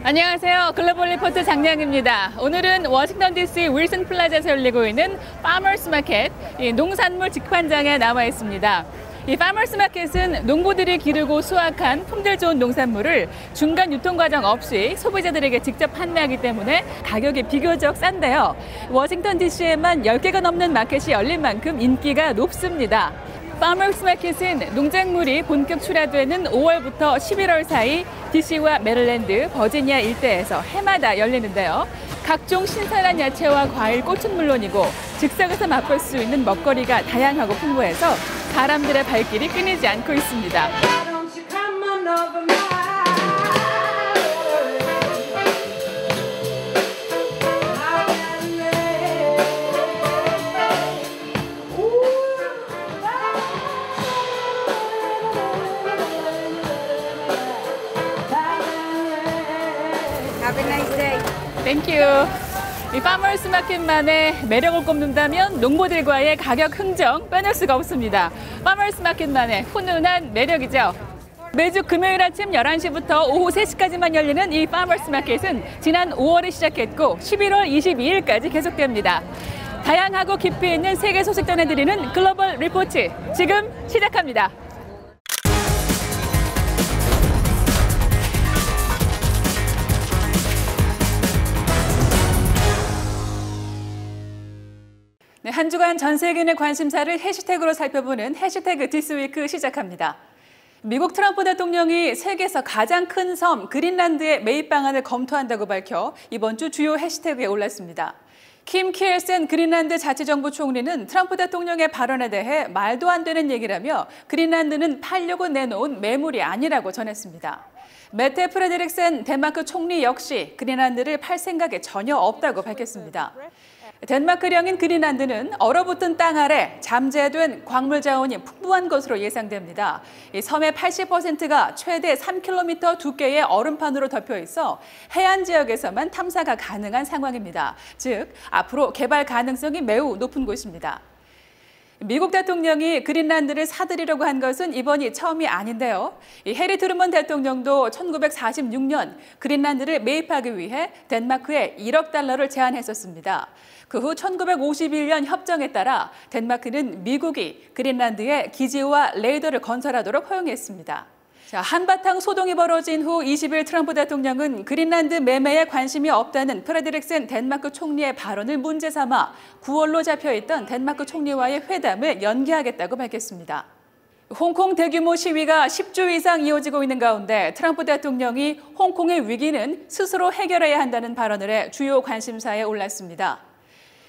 안녕하세요. 글로벌 리포트 장량입니다. 오늘은 워싱턴 DC 윌슨 플라자에서 열리고 있는 파머스 마켓, 농산물 직판장에 나와 있습니다. 이 파머스 마켓은 농부들이 기르고 수확한 품질 좋은 농산물을 중간 유통 과정 없이 소비자들에게 직접 판매하기 때문에 가격이 비교적 싼데요. 워싱턴 DC에만 10개가 넘는 마켓이 열린 만큼 인기가 높습니다. 파머스 마켓은 농작물이 본격 출하되는 5월부터 11월 사이 DC와 메릴랜드, 버지니아 일대에서 해마다 열리는데요. 각종 신선한 야채와 과일, 꽃은 물론이고 즉석에서 맛볼 수 있는 먹거리가 다양하고 풍부해서 사람들의 발길이 끊이지 않고 있습니다. Have a nice day. 땡큐. 이 파머스 마켓만의 매력을 꼽는다면 농부들과의 가격 흥정 빼놓을 수가 없습니다. 파머스 마켓만의 훈훈한 매력이죠. 매주 금요일 아침 11시부터 오후 3시까지만 열리는 이 파머스 마켓은 지난 5월에 시작했고 11월 22일까지 계속됩니다. 다양하고 깊이 있는 세계 소식 전해드리는 글로벌 리포트 지금 시작합니다. 네, 한 주간 전 세계인의 관심사를 해시태그로 살펴보는 해시태그 디스위크 시작합니다. 미국 트럼프 대통령이 세계에서 가장 큰 섬 그린란드의 매입 방안을 검토한다고 밝혀 이번 주 주요 해시태그에 올랐습니다. 킴 키엘센 그린란드 자치정부 총리는 트럼프 대통령의 발언에 대해 말도 안 되는 얘기라며 그린란드는 팔려고 내놓은 매물이 아니라고 전했습니다. 메테 프레데릭센 덴마크 총리 역시 그린란드를 팔 생각이 전혀 없다고 밝혔습니다. 덴마크령인 그린란드는 얼어붙은 땅 아래 잠재된 광물 자원이 풍부한 것으로 예상됩니다. 이 섬의 80%가 최대 3km 두께의 얼음판으로 덮여 있어 해안 지역에서만 탐사가 가능한 상황입니다. 즉, 앞으로 개발 가능성이 매우 높은 곳입니다. 미국 대통령이 그린란드를 사들이려고 한 것은 이번이 처음이 아닌데요. 이 해리 트루먼 대통령도 1946년 그린란드를 매입하기 위해 덴마크에 1억 달러를 제안했었습니다. 그 후 1951년 협정에 따라 덴마크는 미국이 그린란드에 기지와 레이더를 건설하도록 허용했습니다. 자, 한바탕 소동이 벌어진 후 20일 트럼프 대통령은 그린란드 매매에 관심이 없다는 프레드릭센 덴마크 총리의 발언을 문제 삼아 9월로 잡혀있던 덴마크 총리와의 회담을 연기하겠다고 밝혔습니다. 홍콩 대규모 시위가 10주 이상 이어지고 있는 가운데 트럼프 대통령이 홍콩의 위기는 스스로 해결해야 한다는 발언을 해 주요 관심사에 올랐습니다.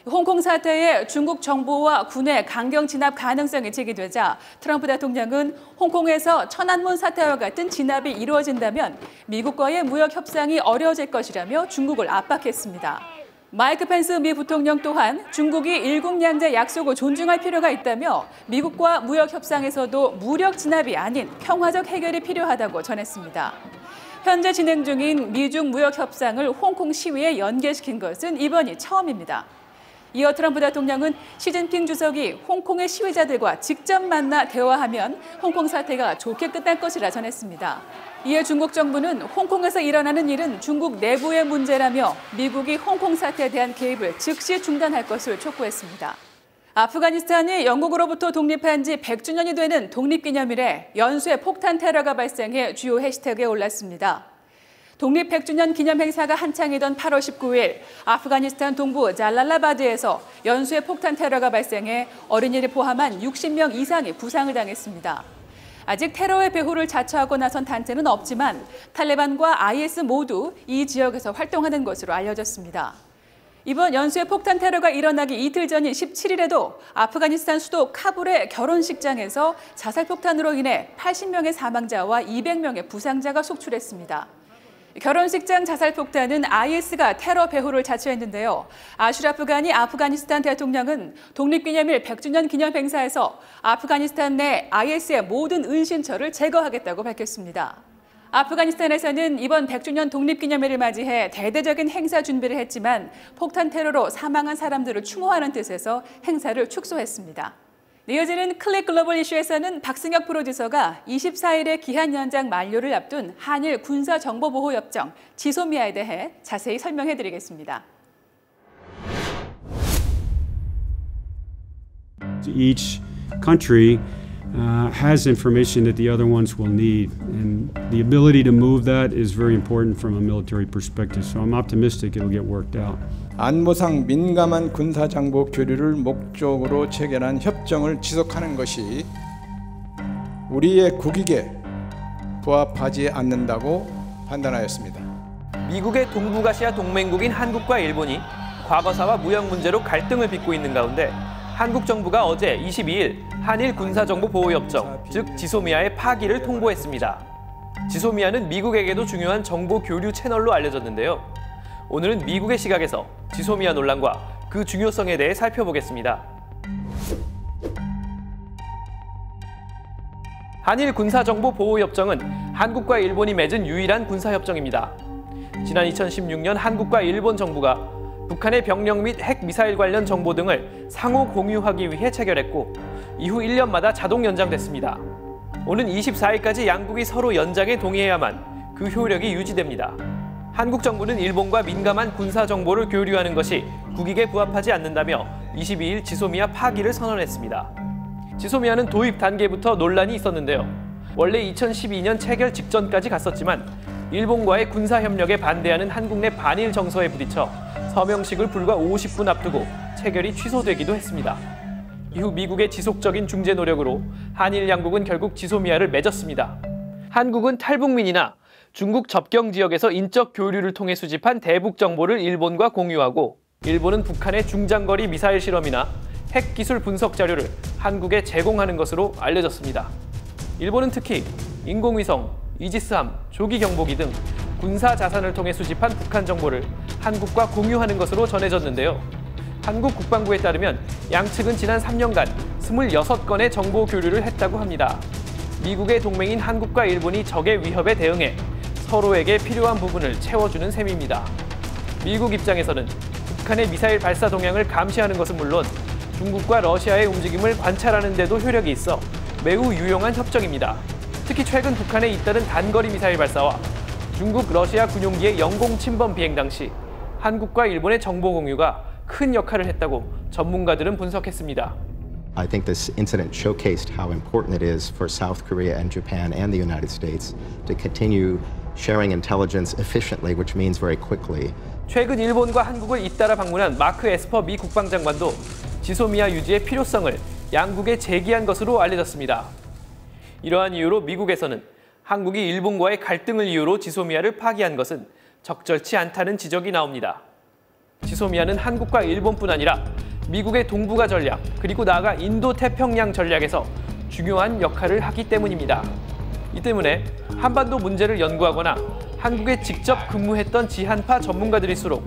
홍콩 사태에 중국 정부와 군의 강경 진압 가능성이 제기되자 트럼프 대통령은 홍콩에서 천안문 사태와 같은 진압이 이루어진다면 미국과의 무역 협상이 어려워질 것이라며 중국을 압박했습니다. 마이크 펜스 미 부통령 또한 중국이 일국양제 약속을 존중할 필요가 있다며 미국과 무역 협상에서도 무력 진압이 아닌 평화적 해결이 필요하다고 전했습니다. 현재 진행 중인 미중 무역 협상을 홍콩 시위에 연계시킨 것은 이번이 처음입니다. 이어 트럼프 대통령은 시진핑 주석이 홍콩의 시위자들과 직접 만나 대화하면 홍콩 사태가 좋게 끝날 것이라 전했습니다. 이에 중국 정부는 홍콩에서 일어나는 일은 중국 내부의 문제라며 미국이 홍콩 사태에 대한 개입을 즉시 중단할 것을 촉구했습니다. 아프가니스탄이 영국으로부터 독립한 지 100주년이 되는 독립기념일에 연수에 폭탄 테러가 발생해 주요 해시태그에 올랐습니다. 독립 100주년 기념 행사가 한창이던 8월 19일 아프가니스탄 동부 잘랄라바드에서 연수의 폭탄 테러가 발생해 어린이를 포함한 60명 이상이 부상을 당했습니다. 아직 테러의 배후를 자처하고 나선 단체는 없지만 탈레반과 IS 모두 이 지역에서 활동하는 것으로 알려졌습니다. 이번 연수의 폭탄 테러가 일어나기 이틀 전인 17일에도 아프가니스탄 수도 카불의 결혼식장에서 자살폭탄으로 인해 80명의 사망자와 200명의 부상자가 속출했습니다. 결혼식장 자살폭탄은 IS가 테러 배후를 자처했는데요. 아슈라프 가니 아프가니스탄 대통령은 독립기념일 100주년 기념 행사에서 아프가니스탄 내 IS의 모든 은신처를 제거하겠다고 밝혔습니다. 아프가니스탄에서는 이번 100주년 독립기념일을 맞이해 대대적인 행사 준비를 했지만 폭탄 테러로 사망한 사람들을 추모하는 뜻에서 행사를 축소했습니다. 이어지는 클릭 글로벌 이슈에서는 박승혁 프로듀서가 24일에 기한 연장 만료를 앞둔 한일 군사정보보호협정 지소미아에 대해 자세히 설명해드리겠습니다. Each country has information that the other ones will need, and the ability to move that is very important from a military perspective. So I'm optimistic it'll get worked out. 안보상 민감한 군사정보 교류를 목적으로 체결한 협정을 지속하는 것이 우리의 국익에 부합하지 않는다고 판단하였습니다. 미국의 동북아시아 동맹국인 한국과 일본이 과거사와 무역 문제로 갈등을 빚고 있는 가운데 한국 정부가 어제 22일 한일 군사정보보호협정, 즉 지소미아의 파기를 통보했습니다. 지소미아는 미국에게도 중요한 정보 교류 채널로 알려졌는데요. 오늘은 미국의 시각에서 지소미아 논란과 그 중요성에 대해 살펴보겠습니다. 한일 군사정보보호협정은 한국과 일본이 맺은 유일한 군사협정입니다. 지난 2016년 한국과 일본 정부가 북한의 병력 및 핵미사일 관련 정보 등을 상호 공유하기 위해 체결했고 이후 1년마다 자동 연장됐습니다. 오는 24일까지 양국이 서로 연장에 동의해야만 그 효력이 유지됩니다. 한국 정부는 일본과 민감한 군사 정보를 교류하는 것이 국익에 부합하지 않는다며 22일 지소미아 파기를 선언했습니다. 지소미아는 도입 단계부터 논란이 있었는데요. 원래 2012년 체결 직전까지 갔었지만 일본과의 군사협력에 반대하는 한국 내 반일 정서에 부딪혀 서명식을 불과 50분 앞두고 체결이 취소되기도 했습니다. 이후 미국의 지속적인 중재 노력으로 한일 양국은 결국 지소미아를 맺었습니다. 한국은 탈북민이나 중국 접경 지역에서 인적 교류를 통해 수집한 대북 정보를 일본과 공유하고 일본은 북한의 중장거리 미사일 실험이나 핵 기술 분석 자료를 한국에 제공하는 것으로 알려졌습니다. 일본은 특히 인공위성, 이지스함, 조기 경보기 등 군사 자산을 통해 수집한 북한 정보를 한국과 공유하는 것으로 전해졌는데요. 한국 국방부에 따르면 양측은 지난 3년간 26건의 정보 교류를 했다고 합니다. 미국의 동맹인 한국과 일본이 적의 위협에 대응해 서로에게 필요한 부분을 채워주는 셈입니다. 미국 입장에서는 북한의 미사일 발사 동향을 감시하는 것은 물론 중국과 러시아의 움직임을 관찰하는 데도 효력이 있어 매우 유용한 협정입니다. 특히 최근 북한에 잇따른 단거리 미사일 발사와 중국, 러시아 군용기의 영공 침범 비행 당시 한국과 일본의 정보 공유가 큰 역할을 했다고 전문가들은 분석했습니다. I think this incident showcased how important it is for South Korea and Japan and the United States to continue sharing intelligence efficiently, which means very quickly. 최근 일본과 한국을 잇따라 방문한 마크 에스퍼 미 국방장관도 지소미아 유지의 필요성을 양국에 제기한 것으로 알려졌습니다. 이러한 이유로 미국에서는 한국이 일본과의 갈등을 이유로 지소미아를 파기한 것은 적절치 않다는 지적이 나옵니다. 지소미아는 한국과 일본뿐 아니라 미국의 동북아 전략, 그리고 나아가 인도-태평양 전략에서 중요한 역할을 하기 때문입니다. 이 때문에 한반도 문제를 연구하거나 한국에 직접 근무했던 지한파 전문가들일수록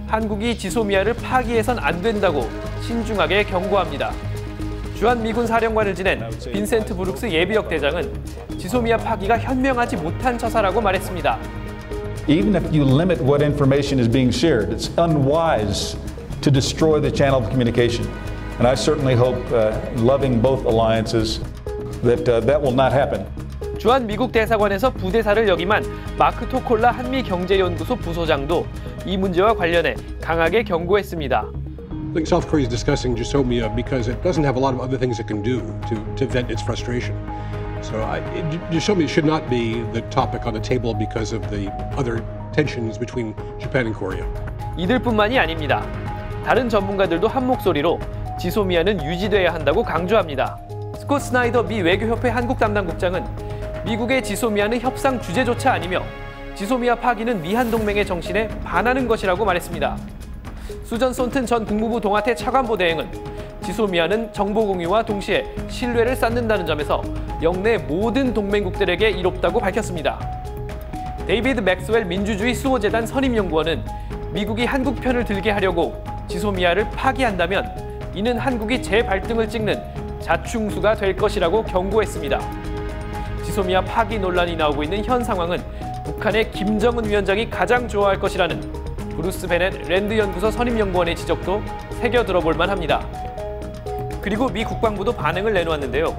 한국이 지소미아를 파기해선 안 된다고 신중하게 경고합니다. 주한미군 사령관을 지낸 빈센트 브룩스 예비역 대장은 지소미아 파기가 현명하지 못한 처사라고 말했습니다. Even if you limit what information is being shared, it's unwise to destroy the channel of communication. And I certainly hope, loving both alliances, that will not happen. 주한 미국 대사관에서 부대사를 역임한 마크 토콜라 한미경제연구소 부소장도 이 문제와 관련해 강하게 경고했습니다. I think South Korea is discussing Jisomia because it doesn't have a lot of other things it can do to vent its frustration. So Jisomia should not be the topic on the table because of the other tensions between Japan and Korea. 이들뿐만이 아닙니다. 다른 전문가들도 한 목소리로 지소미아는 유지돼야 한다고 강조합니다. 스콧 스나이더 미 외교협회 한국 담당 국장은 미국의 지소미아는 협상 주제조차 아니며 지소미아 파기는 미한 동맹의 정신에 반하는 것이라고 말했습니다. 수전 손튼 전 국무부 동아태 차관보 대행은 지소미아는 정보 공유와 동시에 신뢰를 쌓는다는 점에서 영내 모든 동맹국들에게 이롭다고 밝혔습니다. 데이비드 맥스웰 민주주의 수호재단 선임연구원은 미국이 한국 편을 들게 하려고 지소미아를 파기한다면 이는 한국이 재발등을 찍는 자충수가 될 것이라고 경고했습니다. 지소미아 파기 논란이 나오고 있는 현 상황은 북한의 김정은 위원장이 가장 좋아할 것이라는 브루스 베넷 랜드 연구소 선임연구원의 지적도 새겨 들어볼 만합니다. 그리고 미 국방부도 반응을 내놓았는데요.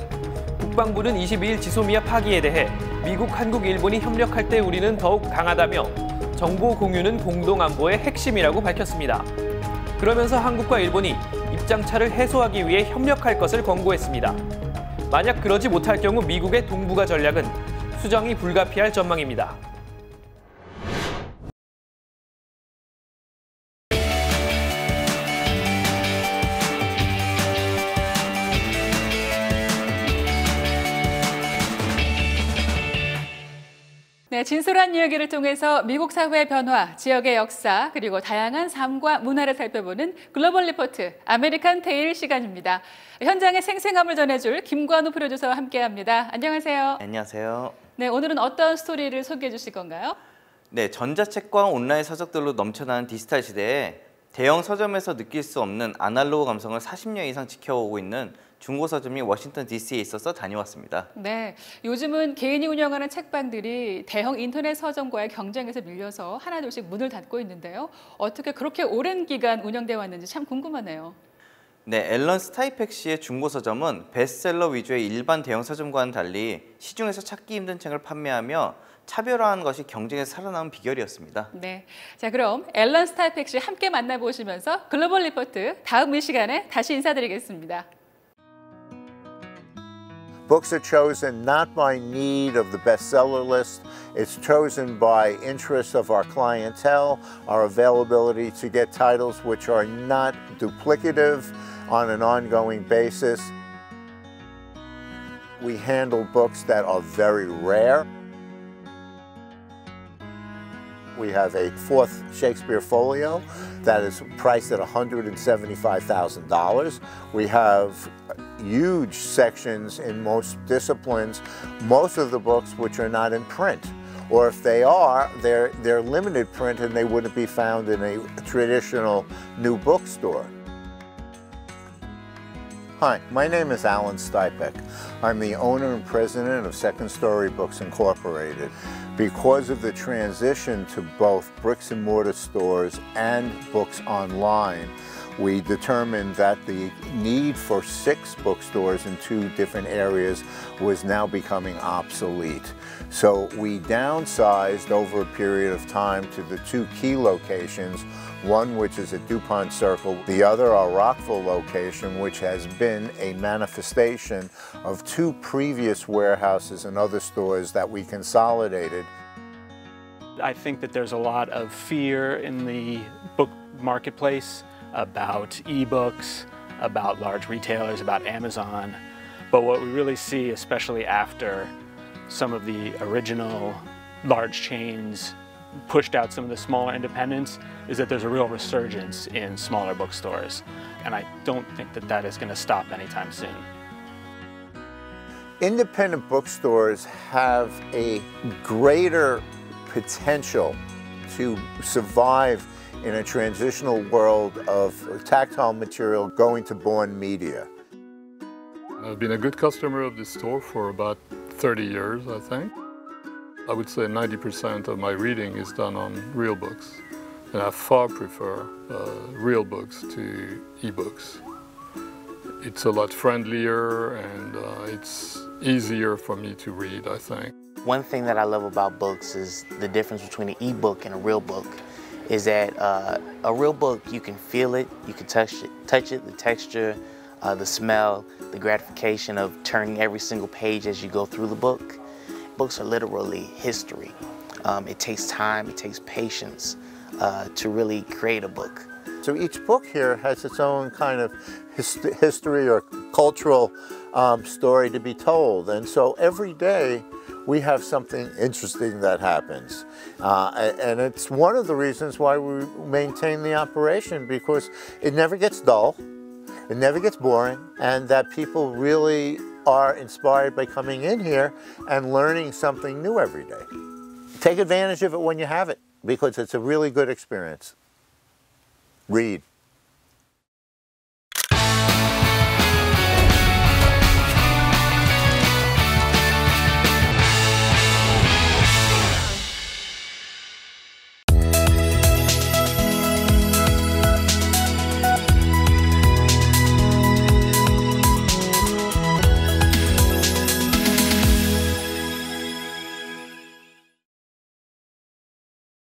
국방부는 22일 지소미아 파기에 대해 미국, 한국, 일본이 협력할 때 우리는 더욱 강하다며 정보 공유는 공동 안보의 핵심이라고 밝혔습니다. 그러면서 한국과 일본이 입장차를 해소하기 위해 협력할 것을 권고했습니다. 만약 그러지 못할 경우 미국의 동북아 전략은 수정이 불가피할 전망입니다. 네, 진솔한 이야기를 통해서 미국 사회의 변화, 지역의 역사, 그리고 다양한 삶과 문화를 살펴보는 글로벌 리포트 아메리칸 테일 시간입니다. 현장의 생생함을 전해줄 김관우 프로듀서와 함께합니다. 안녕하세요. 안녕하세요. 네, 오늘은 어떤 스토리를 소개해 주실 건가요? 네, 전자책과 온라인 서적들로 넘쳐나는 디지털 시대에 대형 서점에서 느낄 수 없는 아날로그 감성을 40년 이상 지켜오고 있는 중고 서점이 워싱턴 DC에 있어서 다녀왔습니다. 네, 요즘은 개인이 운영하는 책방들이 대형 인터넷 서점과의 경쟁에서 밀려서 하나둘씩 문을 닫고 있는데요. 어떻게 그렇게 오랜 기간 운영되어 왔는지 참 궁금하네요. 네, 앨런 스타이펙 씨의 중고 서점은 베스트셀러 위주의 일반 대형 서점과는 달리 시중에서 찾기 힘든 책을 판매하며 차별화한 것이 경쟁에서 살아남은 비결이었습니다. 네, 자 그럼 앨런 스타이펙 씨 함께 만나보시면서 글로벌 리포트 다음 이 시간에 다시 인사드리겠습니다. Books are chosen not by need of the bestseller list. It's chosen by interest of our clientele, our availability to get titles which are not duplicative on an ongoing basis. We handle books that are very rare. We have a fourth Shakespeare folio that is priced at $175,000. We have huge sections in most disciplines, most of the books which are not in print. Or if they are, they're limited print and they wouldn't be found in a traditional new bookstore. Hi, my name is Alan Stipek. I'm the owner and president of Second Story Books Incorporated. Because of the transition to both bricks and mortar stores and books online, we determined that the need for 6 bookstores in 2 different areas was now becoming obsolete. So we downsized over a period of time to the 2 key locations, one which is at DuPont Circle, the other our Rockville location, which has been a manifestation of 2 previous warehouses and other stores that we consolidated. I think that there's a lot of fear in the book marketplace about ebooks, about large retailers, about Amazon. But what we really see, especially after some of the original large chains pushed out some of the smaller independents, is that there's a real resurgence in smaller bookstores. And I don't think that that is going to stop anytime soon. Independent bookstores have a greater potential to survive in a transitional world of tactile material going to born media. I've been a good customer of this store for about 30 years, I think. I would say 90% of my reading is done on real books, and I far prefer real books to ebooks. It's a lot friendlier and it's easier for me to read, I think. One thing that I love about books is the difference between an e-book and a real book. Is that a real book, you can feel it, you can touch it, the texture, the smell, the gratification of turning every single page as you go through the book. Books are literally history. It takes time, it takes patience to really create a book. So each book here has its own kind of history or cultural story to be told. And so every day we have something interesting that happens. And it's one of the reasons why we maintain the operation, because it never gets dull, it never gets boring, and that people really are inspired by coming in here and learning something new every day. Take advantage of it when you have it, because it's a really good experience. Read.